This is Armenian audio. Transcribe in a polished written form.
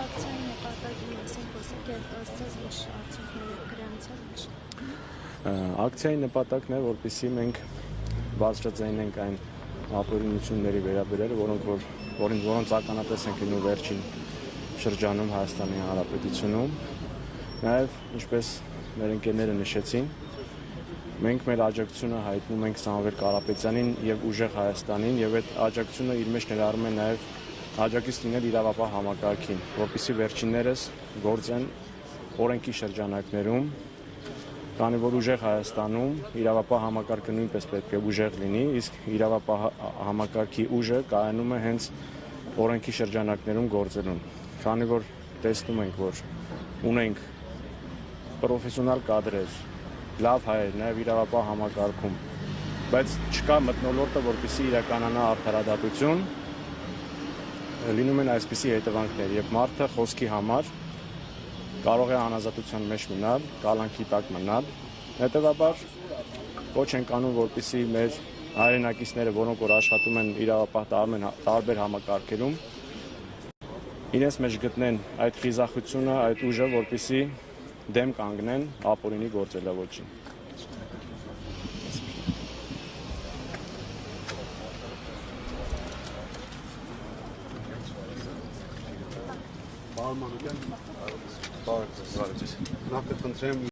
Ակցիայի նպատակի մասին խոսեք եւ ըստ ինչ արդյունքներ գրանցել ինչ։ Ակցիայի նպատակն է, որպեսզի մենք բարձրաձայնենք այն ապօրինությունների վերաբերյալ, որոնց ականատես ենք լինում վերջին շրջանում Հայաստանի Հանրապետությունում։ Նաև, ինչպես մեր ընկերները նշեցին, մենք մեր աջակցությունը հայտնում ենք Սամվել Կարապետյանին եւ ուժեղ Հայաստանին եւ այդ աջակցությունը իր մեջ ներառում է նաեւ աջակից լինել իրավապահ համակարգին, որպեսզի վերջիններս գործեն օրենքի շրջանակներում, քանի որ ուժեղ Հայաստանում իրավապահ համակարգը նույնպես պետք է ուժեղ լինի, իսկ իրավապահ համակարգի ուժը կայանում է հենց օրենքի շրջանակներում գործելուն։ Քանի որ տեսնում ենք, որ ունենք պրոֆեսիոնալ կադրեր, լավ հայեր, նաև իրավապահ համակարգում, բայց չկա մթնոլորտը, որպեսզի իրականանա արդարադատություն, լինում են այսպիսի հետևանքներ, եւ մարդը խոսքի համար կարող է անազատության մեջ մնալ, կալանքի տակ մնալ։ Հետևաբար ոչ ենք անում, որպեսզի մեր հայրենակիցները, որոնք որ աշխատում են իրավապահ տարբեր համակարգերում, իրենց մեջ գտնեն այդ խիզախությունը, այդ ուժը, որպեսզի դեմ կանգնեն ապօրինի գործելավոճին։ Բարոյ Մանուկյան, նախ կխնդրեմ